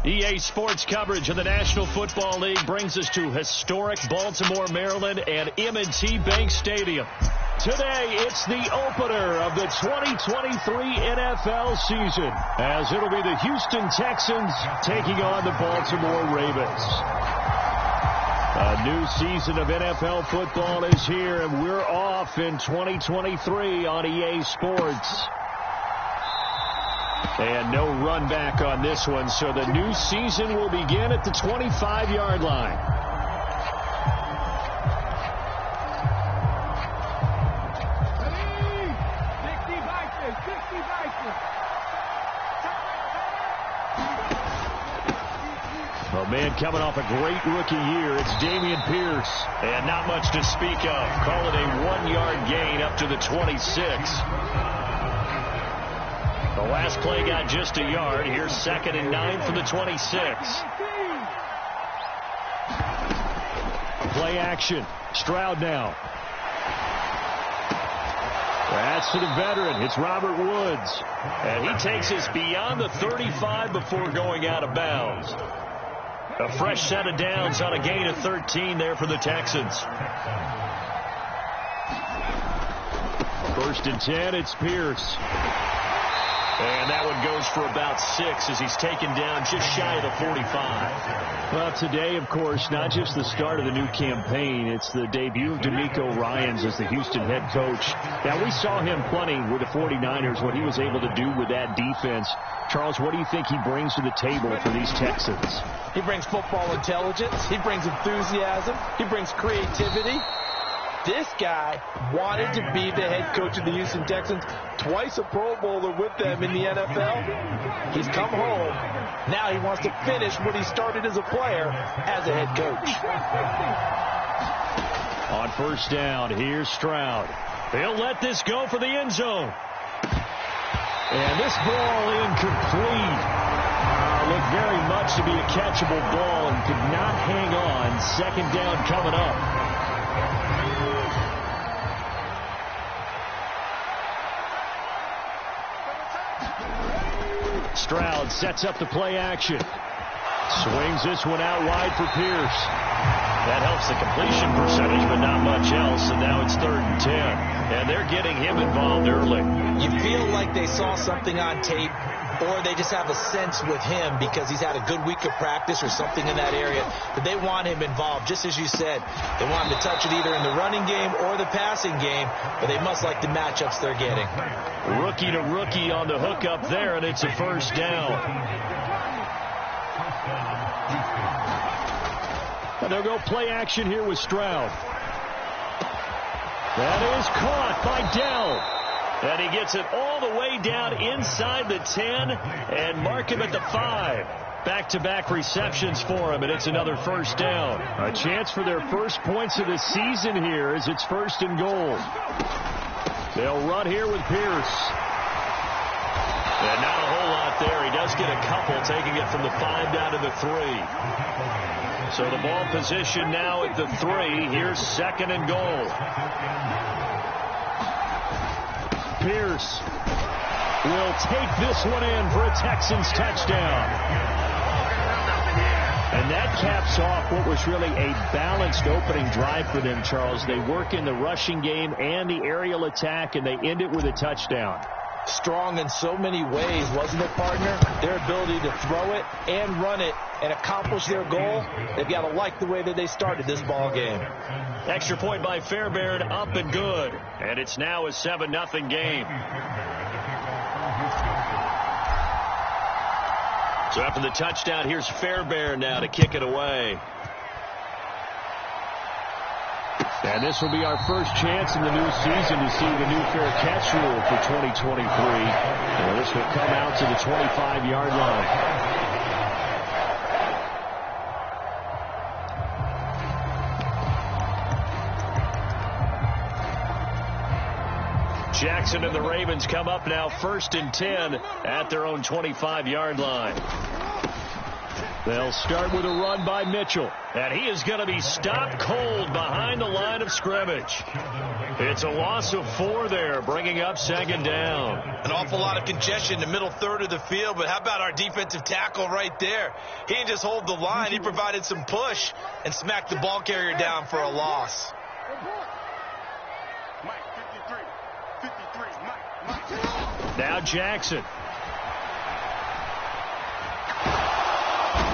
EA Sports coverage of the National Football League brings us to historic Baltimore, Maryland, and M&T Bank Stadium. Today, it's the opener of the 2023 NFL season, as it'll be the Houston Texans taking on the Baltimore Ravens. A new season of NFL football is here, and we're off in 2023 on EA Sports. And no run back on this one, so the new season will begin at the 25-yard line. A man coming off a great rookie year, it's Dameon Pierce. And not much to speak of. Call it a 1-yard gain up to the 26. The last play got just a yard. Here's 2nd and 9 from the 26. Play action. Stroud now. That's to the veteran. It's Robert Woods. And he takes us beyond the 35 before going out of bounds. A fresh set of downs on a gain of 13 there for the Texans. 1st and 10, it's Pierce. And that one goes for about 6 as he's taken down just shy of the 45. Well, today, of course, not just the start of the new campaign, it's the debut of DeMeco Ryans as the Houston head coach. Now, we saw him plenty with the 49ers, what he was able to do with that defense. Charles, what do you think he brings to the table for these Texans? He brings football intelligence. He brings enthusiasm. He brings creativity. This guy wanted to be the head coach of the Houston Texans, twice a Pro Bowler with them in the NFL. He's come home. Now he wants to finish what he started as a player as a head coach. On 1st down, here's Stroud. He'll let this go for the end zone. And this ball incomplete. Looked very much to be a catchable ball and could not hang on. 2nd down coming up. Stroud sets up the play action. Swings this one out wide for Pierce. That helps the completion percentage, but not much else. And now it's 3rd and 10. And they're getting him involved early. You feel like they saw something on tape, or they just have a sense with him because he's had a good week of practice or something in that area that they want him involved. Just as you said, they want him to touch it either in the running game or the passing game, but they must like the matchups they're getting. Rookie to rookie on the hook up there, and it's a 1st down. And they'll go play action here with Stroud. That is caught by Dell. And he gets it all the way down inside the 10 and mark him at the 5. Back-to-back receptions for him, and it's another 1st down. A chance for their first points of the season here as it's 1st and goal. They'll run here with Pierce. And not a whole lot there. He does get a couple, taking it from the 5 down to the 3. So the ball position now at the 3. Here's 2nd and goal. Pierce will take this one in for a Texans touchdown. And that caps off what was really a balanced opening drive for them, Charles. They work in the rushing game and the aerial attack, and they end it with a touchdown. Strong in so many ways, wasn't it, partner? Their ability to throw it and run it and accomplish their goal, they've got to like the way that they started this ball game. Extra point by Fairbairn, up and good. And it's now a 7-0 game. So after the touchdown, here's Fairbairn now to kick it away. And this will be our first chance in the new season to see the new fair catch rule for 2023. And this will come out to the 25-yard line. Jackson and the Ravens come up now 1st and 10 at their own 25-yard line. They'll start with a run by Mitchell. And he is going to be stopped cold behind the line of scrimmage. It's a loss of 4 there, bringing up second down. An awful lot of congestion in the middle third of the field, but how about our defensive tackle right there? He didn't just hold the line. He provided some push and smacked the ball carrier down for a loss. Now Jackson.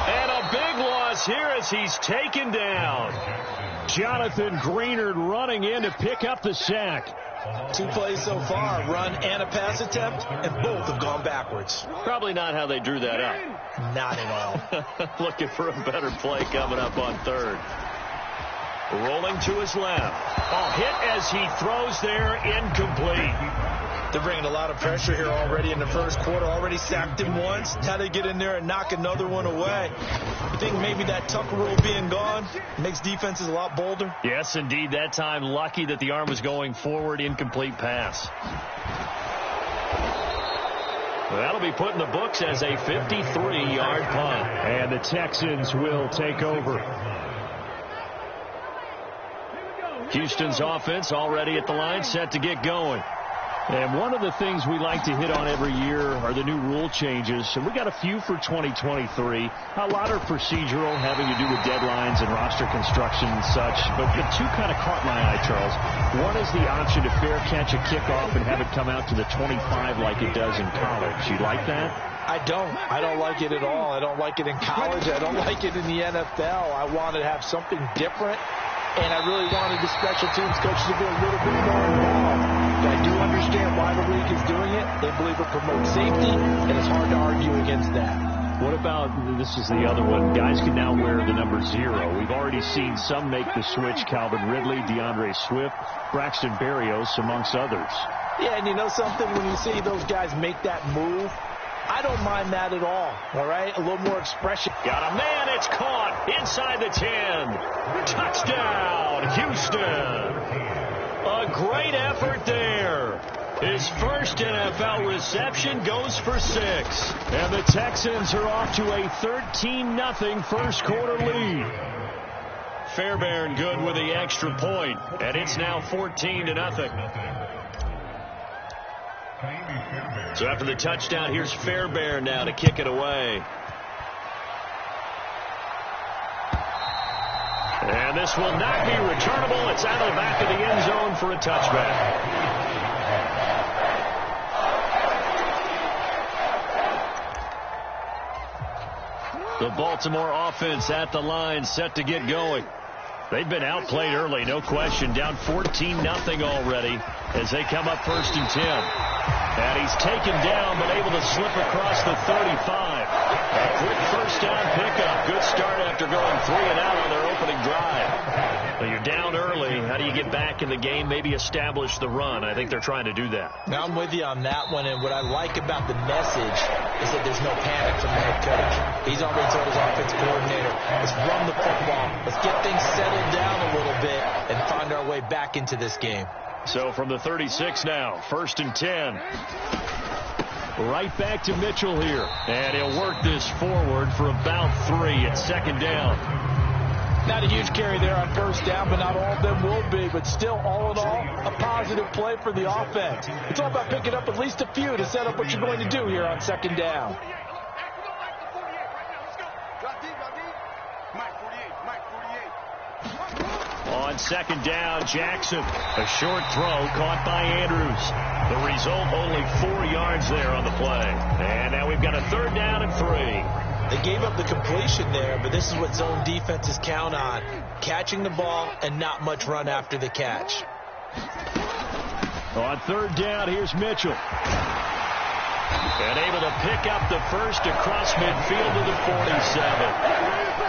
And a big loss here as he's taken down. Jonathan Greenard running in to pick up the sack. 2 plays so far, run and a pass attempt, and both have gone backwards. Probably not how they drew that up. Not at all. Looking for a better play coming up on third. Rolling to his left. A hit as he throws there, incomplete. They're bringing a lot of pressure here already in the first quarter. Already sacked him once. Now they get in there and knock another one away. You think maybe that Tucker rule being gone makes defenses a lot bolder? Yes, indeed. That time, lucky that the arm was going forward. Incomplete pass. That'll be put in the books as a 53-yard punt. And the Texans will take over. Houston's offense already at the line, set to get going. And one of the things we like to hit on every year are the new rule changes. And we got a few for 2023. A lot are procedural, having to do with deadlines and roster construction and such. But the 2 kind of caught my eye, Charles. One is the option to fair catch a kickoff and have it come out to the 25 like it does in college. You like that? I don't like it at all. I don't like it in college. I don't like it in the NFL. I want to have something different. And I really wanted the special teams coaches to be a little bit more involved. I do understand why the league is doing it. They believe it promotes safety, and it's hard to argue against that. What about, this is the other one, guys can now wear the number 0. We've already seen some make the switch, Calvin Ridley, DeAndre Swift, Braxton Berrios, amongst others. Yeah, and you know something? When you see those guys make that move, I don't mind that at all right? A little more expression. Got a man, it's caught inside the 10. Touchdown, Houston. A great effort there. His first NFL reception goes for 6. And the Texans are off to a 13-0 first quarter lead. Fairbairn good with the extra point, and it's now 14-0. So after the touchdown, here's Fairbairn now to kick it away. And this will not be returnable. It's out of the back of the end zone for a touchback. The Baltimore offense at the line, set to get going. They've been outplayed early, no question. Down 14-0 already as they come up 1st and 10. And he's taken down, but able to slip across the 35. A quick first down pickup. Good start after going 3 and out on their opening drive. Well, you're down early. How do you get back in the game? Maybe establish the run. I think they're trying to do that. Now, I'm with you on that one. And what I like about the message is that there's no panic from the head coach. He's already told his offensive coordinator, let's run the football. Let's get things settled down a little bit and find our way back into this game. So from the 36 now, 1st and 10. Right back to Mitchell here. And he'll work this forward for about 3 at 2nd down. Not a huge carry there on 1st down, but not all of them will be. But still, all in all, a positive play for the offense. It's all about picking up at least a few to set up what you're going to do here on 2nd down. On 2nd down, Jackson. A short throw caught by Andrews. The result, only 4 yards there on the play. And now we've got a 3rd down and 3. They gave up the completion there, but this is what zone defenses count on. Catching the ball and not much run after the catch. On 3rd down, here's Mitchell. And able to pick up the first across midfield to the 47.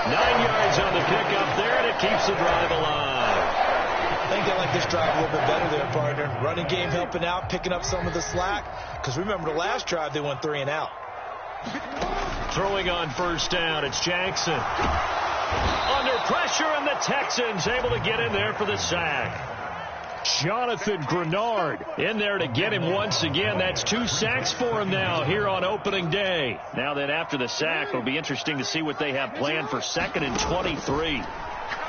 9 yards on the pickup there, and it keeps the drive alive. I think they like this drive a little bit better there, partner. Running game helping out, picking up some of the slack. Because remember the last drive, they went 3 and out. Throwing on 1st down, it's Jackson. Under pressure, and the Texans able to get in there for the sack. Jonathan Grenard in there to get him once again. That's 2 sacks for him now here on opening day. Now that after the sack, it'll be interesting to see what they have planned for 2nd and 23.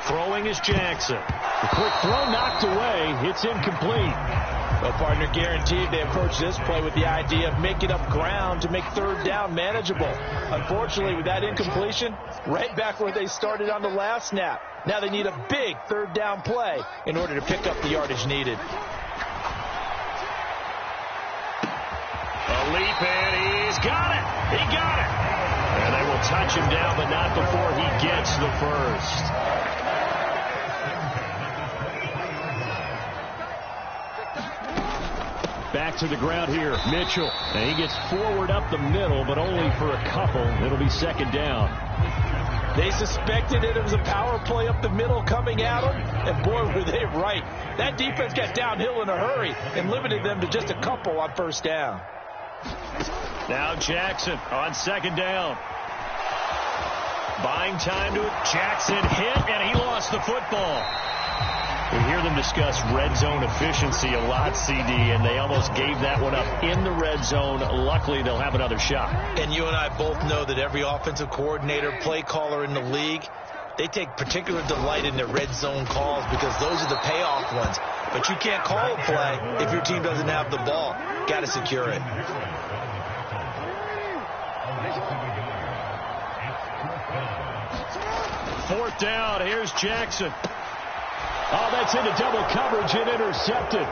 Throwing is Jackson. The quick throw knocked away. It's incomplete. Well, partner, guaranteed they approach this play with the idea of making up ground to make 3rd down manageable. Unfortunately, with that incompletion, right back where they started on the last snap. Now they need a big 3rd down play in order to pick up the yardage needed. A leap, and he's got it. He got it. And they will touch him down, but not before he gets the first. Back to the ground here, Mitchell. And he gets forward up the middle, but only for a couple. It'll be 2nd down. They suspected it was a power play up the middle coming at them, and boy, were they right. That defense got downhill in a hurry and limited them to just a couple on 1st down. Now Jackson on 2nd down. Buying time to it. Jackson hit, and he lost the football. We hear them discuss red zone efficiency a lot, CD, and they almost gave that one up in the red zone. Luckily, they'll have another shot. And you and I both know that every offensive coordinator, play caller in the league, they take particular delight in their red zone calls because those are the payoff ones. But you can't call a play if your team doesn't have the ball. Got to secure it. 4th down. Here's Jackson. Oh, that's into double coverage and intercepted.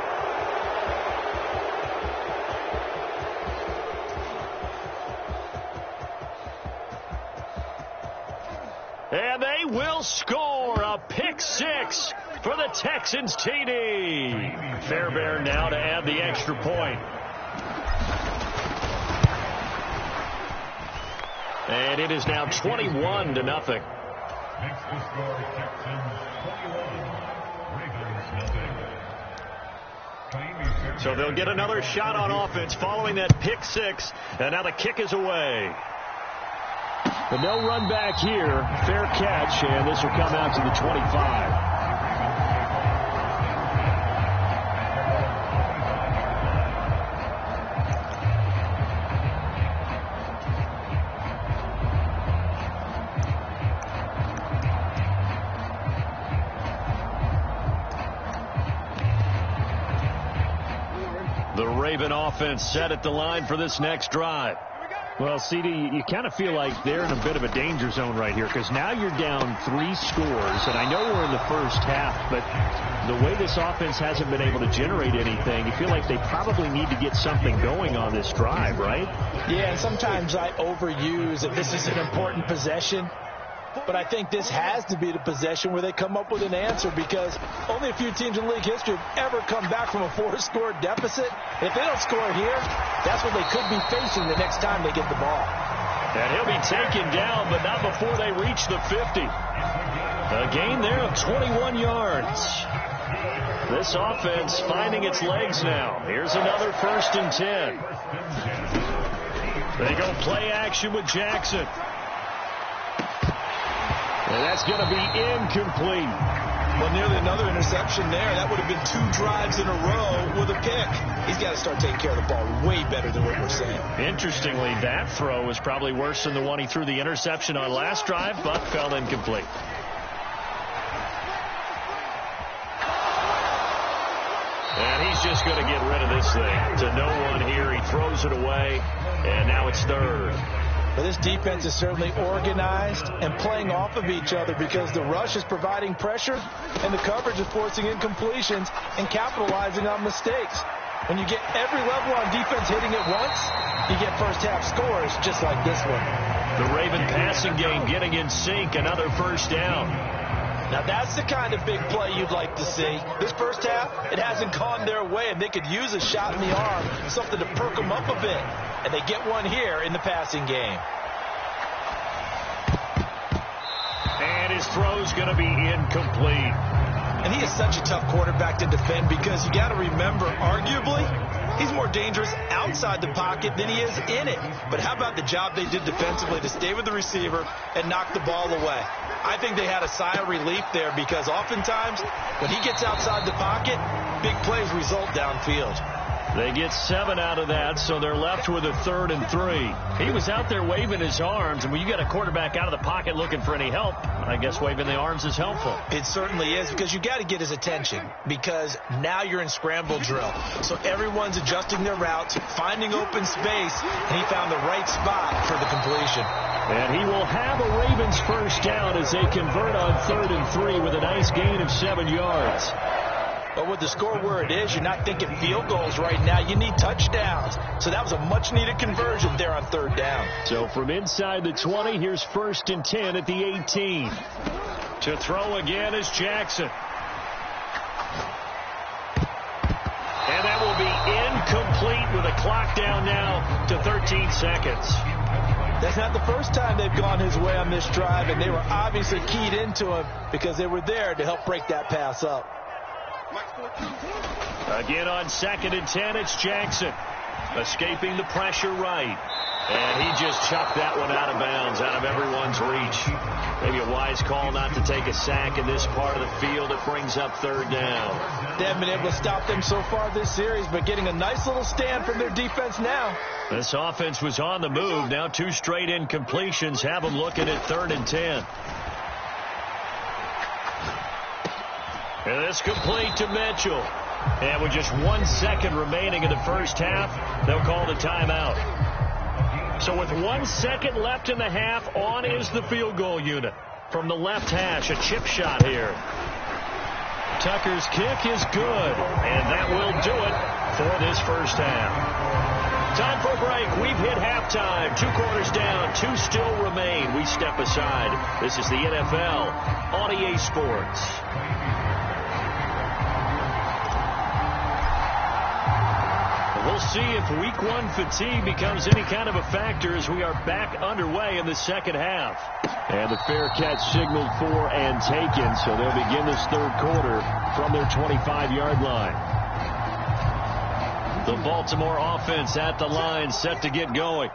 And they will score a pick 6 for the Texans TD. Fairbairn now to add the extra point. And it is now 21-0. Next to score, Texans 21, So they'll get another shot on offense following that pick 6. And now the kick is away. But no run back here. Fair catch, and this will come out to the 25. The Raven offense set at the line for this next drive. Well, CD, you kind of feel like they're in a bit of a danger zone right here because now you're down 3 scores, and I know we're in the first half, but the way this offense hasn't been able to generate anything, you feel like they probably need to get something going on this drive, right? Yeah, and sometimes I overuse that this is an important possession. But I think this has to be the possession where they come up with an answer because only a few teams in league history have ever come back from a 4-score deficit. If they don't score here, that's what they could be facing the next time they get the ball. And he'll be taken down, but not before they reach the 50. A gain there of 21 yards. This offense finding its legs now. Here's another 1st and 10. They go play action with Jackson. And that's going to be incomplete. Well, nearly another interception there. That would have been 2 drives in a row with a pick. He's got to start taking care of the ball way better than what we're saying. Interestingly, that throw was probably worse than the one he threw the interception on last drive, but fell incomplete. And he's just going to get rid of this thing. To no one here. He throws it away, and now it's 3rd. But this defense is certainly organized and playing off of each other because the rush is providing pressure and the coverage is forcing incompletions and capitalizing on mistakes. When you get every level on defense hitting at once, you get first-half scores just like this one. The Raven passing game getting in sync, another 1st down. Now, that's the kind of big play you'd like to see. This first half, it hasn't gone their way, and they could use a shot in the arm, something to perk them up a bit. And they get one here in the passing game. And his throw's going to be incomplete. And he is such a tough quarterback to defend because you got to remember, arguably, he's more dangerous outside the pocket than he is in it. But how about the job they did defensively to stay with the receiver and knock the ball away? I think they had a sigh of relief there because oftentimes when he gets outside the pocket, big plays result downfield. They get 7 out of that, so they're left with a 3rd and 3. He was out there waving his arms, and when you got a quarterback out of the pocket looking for any help, I guess waving the arms is helpful. It certainly is, because you got to get his attention, because now you're in scramble drill. So everyone's adjusting their routes, finding open space, and he found the right spot for the completion. And he will have a Ravens first down as they convert on 3rd and 3 with a nice gain of 7 yards. But with the score where it is, you're not thinking field goals right now. You need touchdowns. So that was a much-needed conversion there on 3rd down. So from inside the 20, here's 1st and 10 at the 18. To throw again is Jackson. And that will be incomplete with a clock down now to 13 seconds. That's not the first time they've gone his way on this drive, and they were obviously keyed into him because they were there to help break that pass up. Again on 2nd and 10, it's Jackson. Escaping the pressure right. And he just chucked that one out of bounds, out of everyone's reach. Maybe a wise call not to take a sack in this part of the field. It brings up 3rd down. They haven't been able to stop them so far this series, but getting a nice little stand from their defense now. This offense was on the move. Now 2 straight incompletions have them looking at 3rd and 10. And this complete to Mitchell. And with just 1 second remaining in the first half, they'll call the timeout. So with 1 second left in the half, on is the field goal unit. From the left hash, a chip shot here. Tucker's kick is good, and that will do it for this first half. Time for a break. We've hit halftime. 2 quarters down, 2 still remain. We step aside. This is the NFL on EA Sports. We'll see if week 1 fatigue becomes any kind of a factor as we are back underway in the second half. And the fair catch signaled for and taken, so they'll begin this 3rd quarter from their 25-yard line. The Baltimore offense at the line, set to get going.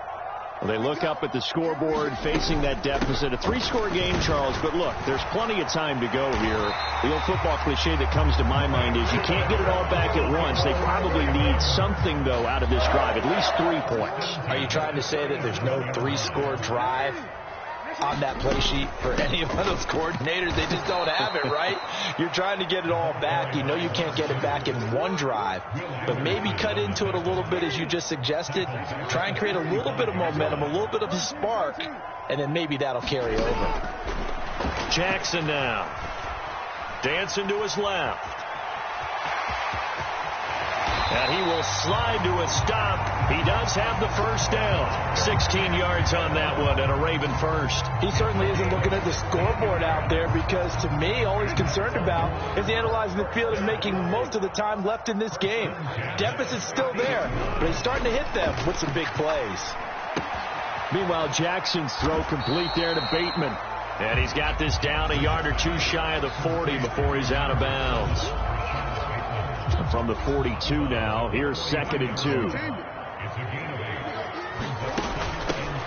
They look up at the scoreboard, facing that deficit. A 3-score game, Charles, but look, there's plenty of time to go here. The old football cliche that comes to my mind is you can't get it all back at once. They probably need something, though, out of this drive, at least 3 points. Are you trying to say that there's no 3-score drive on that play sheet for any of those coordinators? They just don't have it, right? You're trying to get it all back. You know you can't get it back in 1 drive, but maybe cut into it a little bit as you just suggested. Try and create a little bit of momentum, a little bit of a spark, and then maybe that'll carry over. Jackson now. Dancing to his left. And he will slide to a stop. He does have the first down. 16 yards on that one and a Raven first. He certainly isn't looking at the scoreboard out there because, to me, all he's concerned about is analyzing the field and making most of the time left in this game. Deficit's still there, but he's starting to hit them with some big plays. Meanwhile, Jackson's throw complete there to Bateman. And he's got this down a yard or 2 shy of the 40 before he's out of bounds. From the 42 now, here's 2nd and 2.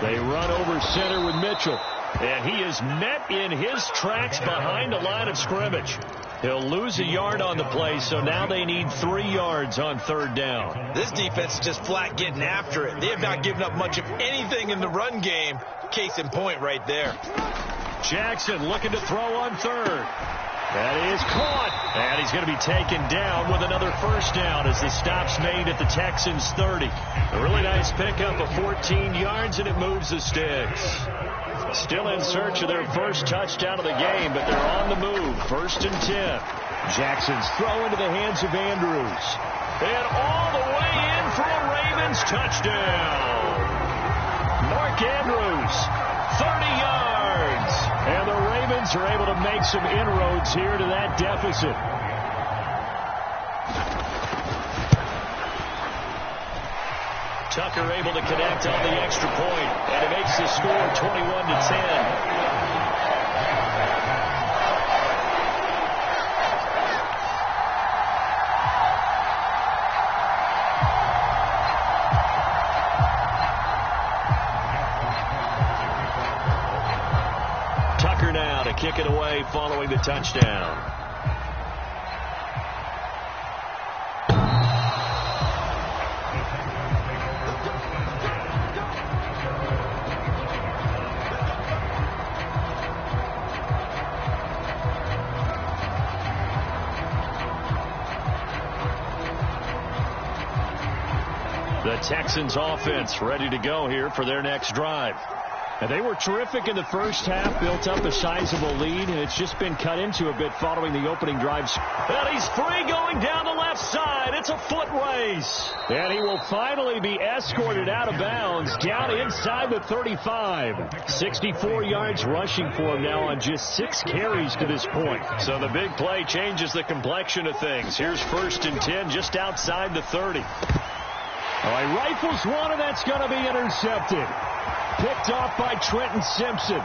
They run over center with Mitchell. And he is met in his tracks behind the line of scrimmage. He'll lose a yard on the play, so now they need 3 yards on 3rd down. This defense is just flat getting after it. They have not given up much of anything in the run game. Case in point right there. Jackson looking to throw on 3rd. That is caught. And he's going to be taken down with another first down as the stop's made at the Texans' 30. A really nice pickup of 14 yards, and it moves the sticks. Still in search of their first touchdown of the game, but they're on the move. 1st and 10. Jackson's throw into the hands of Andrews. And all the way in for a Ravens touchdown. Mark Andrews, 30 yards. And the Ravens are able to make some inroads here to that deficit. Tucker able to connect on the extra point, and it makes the score 21-10. Tucker now to kick it away following the touchdown. Texans offense ready to go here for their next drive. And they were terrific in the first half, built up a sizable lead, and it's just been cut into a bit following the opening drives. And he's free going down the left side. It's a foot race. And he will finally be escorted out of bounds down inside the 35. 64 yards rushing for him now on just 6 carries to this point. So the big play changes the complexion of things. Here's 1st and 10 just outside the 30. All right, rifles one, and that's going to be intercepted. Picked off by Trenton Simpson.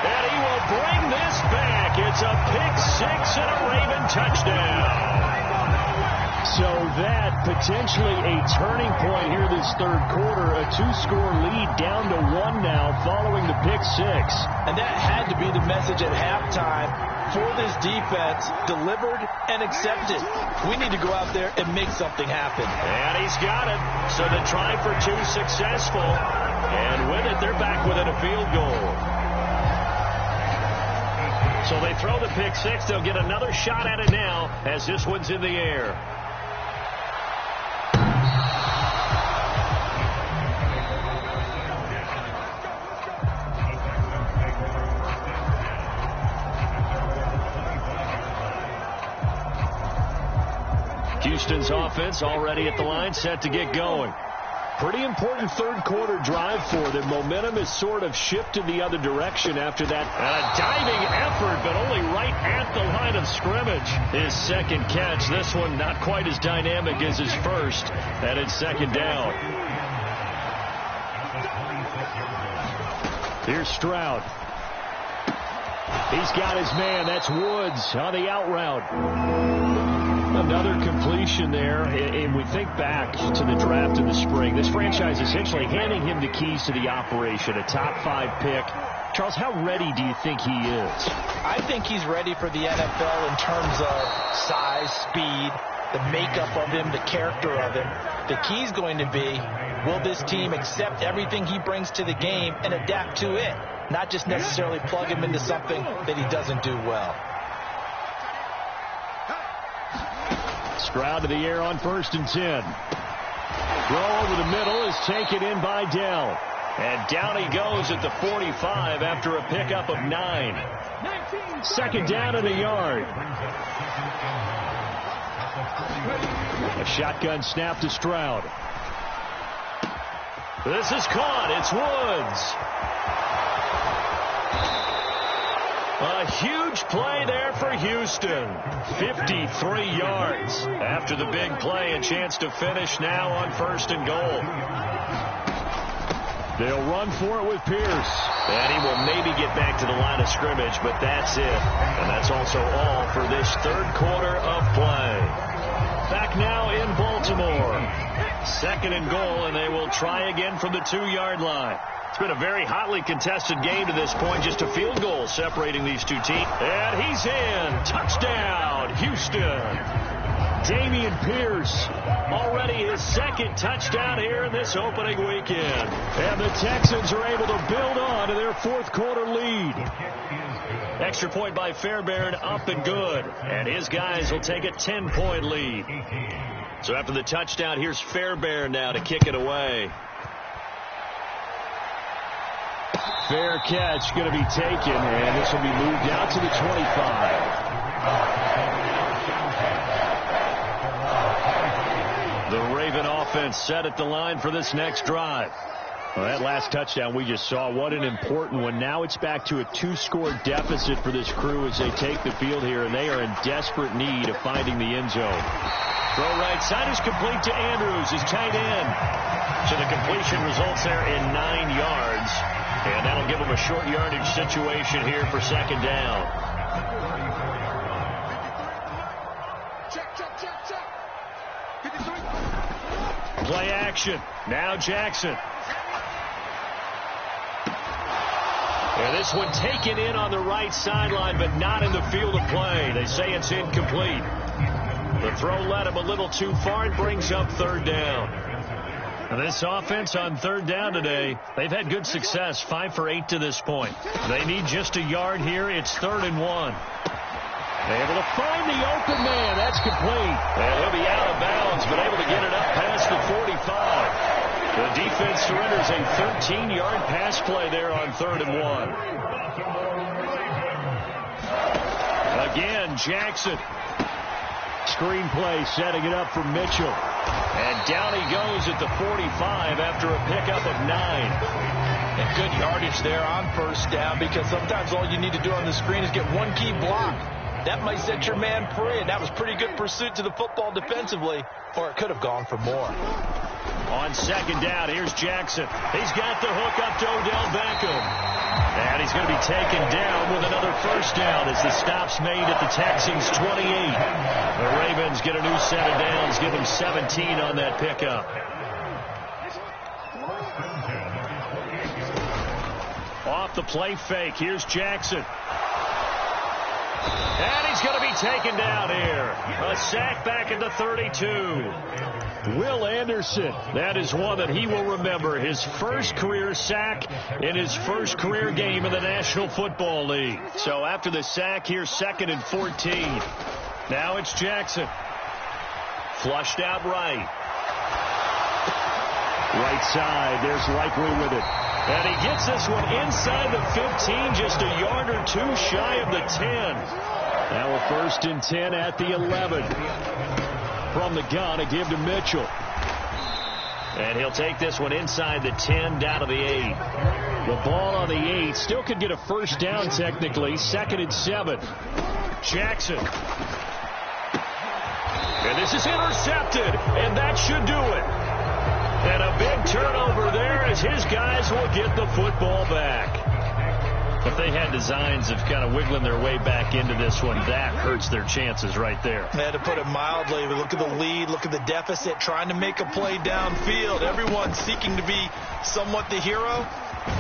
And he will bring this back. It's a pick-6 and a Raven touchdown. So that potentially a turning point here this third quarter. A 2-score lead down to 1 now following the pick-6. And that had to be the message at halftime for this defense, delivered and accepted. We need to go out there and make something happen. And he's got it. So the try for 2 successful. And with it, they're back within a field goal. So they throw the pick-6. They'll get another shot at it now as this one's in the air. Houston's offense already at the line, set to get going. Pretty important third quarter drive for them. Momentum has sort of shifted the other direction after that. A diving effort, but only right at the line of scrimmage. His second catch, this one not quite as dynamic as his first, and it's 2nd down. Here's Stroud. He's got his man. That's Woods on the out route. Another completion there, and we think back to the draft in the spring. This franchise essentially handing him the keys to the operation, a top 5 pick. Charles, how ready do you think he is? I think he's ready for the NFL in terms of size, speed, the makeup of him, the character of him. The key's going to be, will this team accept everything he brings to the game and adapt to it, not just necessarily plug him into something that he doesn't do well. Stroud to the air on 1st and 10. Throw over the middle is taken in by Dell. And down he goes at the 45 after a pickup of 9. 2nd down and a yard. A shotgun snap to Stroud. This is caught. It's Woods. A huge play there for Houston. 53 yards. After the big play, a chance to finish now on 1st and goal. They'll run for it with Pierce. And he will maybe get back to the line of scrimmage, but that's it. And that's also all for this third quarter of play. Back now in Baltimore. 2nd and goal, and they will try again from the 2-yard line. It's been a very hotly contested game to this point. Just a field goal separating these two teams. And he's in. Touchdown, Houston. Dameon Pierce. Already his 2nd touchdown here in this opening weekend. And the Texans are able to build on to their 4th quarter lead. Extra point by Fairbairn, up and good. And his guys will take a 10-point lead. So after the touchdown, here's Fairbairn now to kick it away. Fair catch going to be taken, and this will be moved out to the 25. The Raven offense set at the line for this next drive. Well, that last touchdown we just saw, what an important one. Now it's back to a 2-score deficit for this crew as they take the field here, and they are in desperate need of finding the end zone. Throw right side is complete to Andrews, his tight end. So the completion results there in 9 yards. And that'll give them a short yardage situation here for 2nd down. Play action. Now Jackson. And this one taken in on the right sideline, but not in the field of play. They say it's incomplete. The throw led him a little too far and brings up 3rd down. This offense on 3rd down today, they've had good success, 5 for 8 to this point. They need just a yard here. It's 3rd and 1. Able to find the open man. That's complete. And he'll be out of bounds, but able to get it up past the 45. The defense surrenders a 13-yard pass play there on 3rd and 1. Again, Jackson. Screenplay setting it up for Mitchell. And down he goes at the 45 after a pickup of 9. And good yardage there on 1st down, because sometimes all you need to do on the screen is get one key block. That might set your man free, and that was pretty good pursuit to the football defensively, or it could have gone for more. On 2nd down, here's Jackson. He's got the hook up to Odell Beckham. And he's going to be taken down with another 1st down as the stop's made at the Texans' 28. The Ravens get a new set of downs, give them 17 on that pickup. Off the play fake, here's Jackson. And he's going to be taken down here. A sack back at the 32. Will Anderson, that is one that he will remember. His first career sack in his first career game in the National Football League. So after the sack, here's 2nd and 14. Now it's Jackson. Flushed out right. Right side, there's Likely with it. And he gets this one inside the 15, just a yard or two shy of the 10. Now a 1st and 10 at the 11. From the gun, a give to Mitchell. And he'll take this one inside the 10, down to the 8. The ball on the 8. Still could get a 1st down technically. 2nd and 7. Jackson. And this is intercepted. And that should do it. And a big turnover there as his guys will get the football back. If they had designs of kind of wiggling their way back into this one, that hurts their chances right there. They had to put it mildly. Look at the lead, look at the deficit, trying to make a play downfield. Everyone seeking to be somewhat the hero.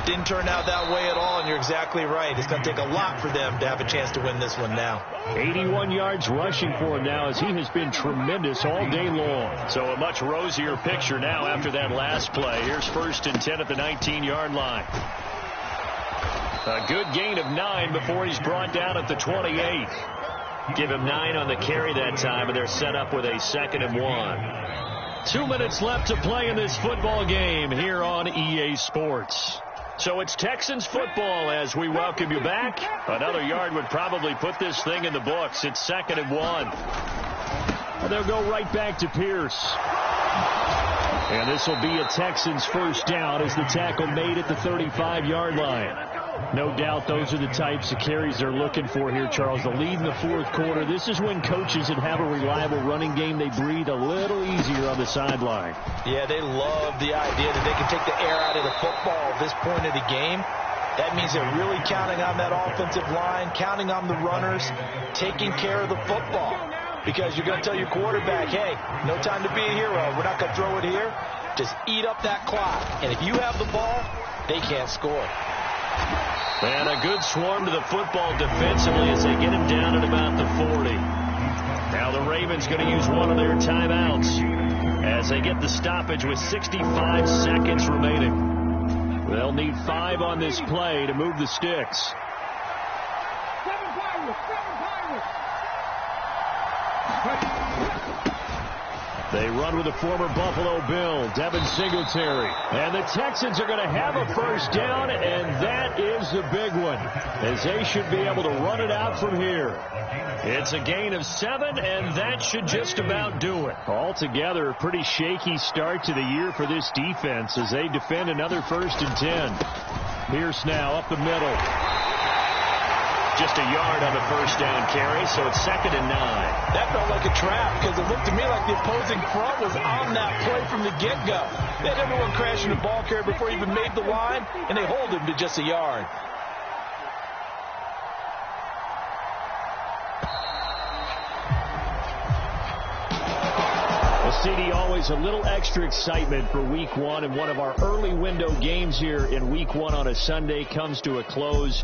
Didn't turn out that way at all, and you're exactly right. It's going to take a lot for them to have a chance to win this one now. 81 yards rushing for him now as he has been tremendous all day long. So a much rosier picture now after that last play. Here's 1st and 10 at the 19-yard line. A good gain of 9 before he's brought down at the 28. Give him 9 on the carry that time, and they're set up with a 2nd and 1. 2 minutes left to play in this football game here on EA Sports. So it's Texans football as we welcome you back. Another yard would probably put this thing in the books. It's 2nd and 1. And they'll go right back to Pierce. And this will be a Texans 1st down as the tackle made at the 35-yard line. No doubt those are the types of carries they're looking for here, Charles. The lead in the 4th quarter. This is when coaches that have a reliable running game, they breathe a little easier on the sideline. Yeah, they love the idea that they can take the air out of the football at this point of the game. That means they're really counting on that offensive line, counting on the runners, taking care of the football. Because you're going to tell your quarterback, hey, no time to be a hero. We're not going to throw it here. Just eat up that clock. And if you have the ball, they can't score. And a good swarm to the football defensively as they get him down at about the 40. Now the Ravens going to use one of their timeouts as they get the stoppage with 65 seconds remaining. They'll need 5 on this play to move the sticks. They run with the former Buffalo Bill, Devin Singletary. And the Texans are going to have a 1st down, and that is the big one, as they should be able to run it out from here. It's a gain of 7, and that should just about do it. Altogether, a pretty shaky start to the year for this defense as they defend another 1st and 10. Pierce now up the middle. Just a yard on the 1st down carry, so it's 2nd and 9. That felt like a trap because it looked to me like the opposing front was on that play from the get-go. They had everyone crashing the ball carrier before he even made the line, and they hold him to just a yard. CD, always a little extra excitement for Week 1, and one of our early window games here in Week 1 on a Sunday comes to a close.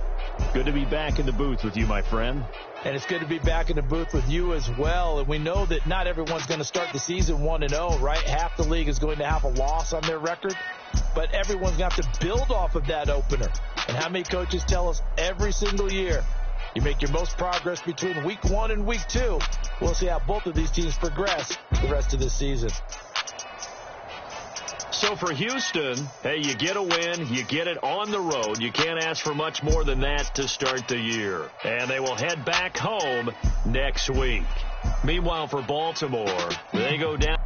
Good to be back in the booth with you, my friend. And it's good to be back in the booth with you as well. And we know that not everyone's going to start the season 1-0, right? Half the league is going to have a loss on their record, but everyone's going to have to build off of that opener. And how many coaches tell us every single year, You make your most progress between week 1 and week 2. We'll see how both of these teams progress the rest of the season. So for Houston, hey, you get a win, you get it on the road. You can't ask for much more than that to start the year. And they will head back home next week. Meanwhile, for Baltimore, they go down.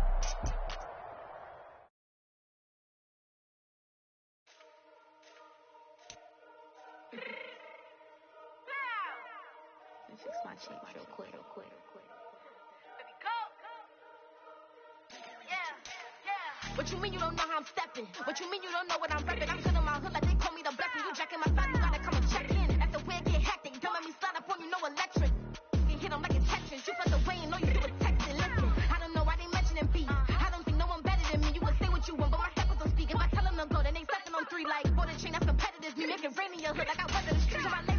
Fix my cheek real quick. What you mean you don't know how I'm stepping? What you mean you don't know what I'm repping? I'm good in my hood like they call me the blessing. You jacking my side, you gotta come and check in. After where get hectic, don't let me slide up on you, no electric. You hit them like a Tetris. You felt the way and know you do a texting. Listen, I don't know why they mentioning beef. I don't think no one better than me. You can say what you want, but my head don't speak. If I tell them to go, then they stepping on 3 like for the chain. That's competitive. Me make it rain in your hood like I weather the streets of my name.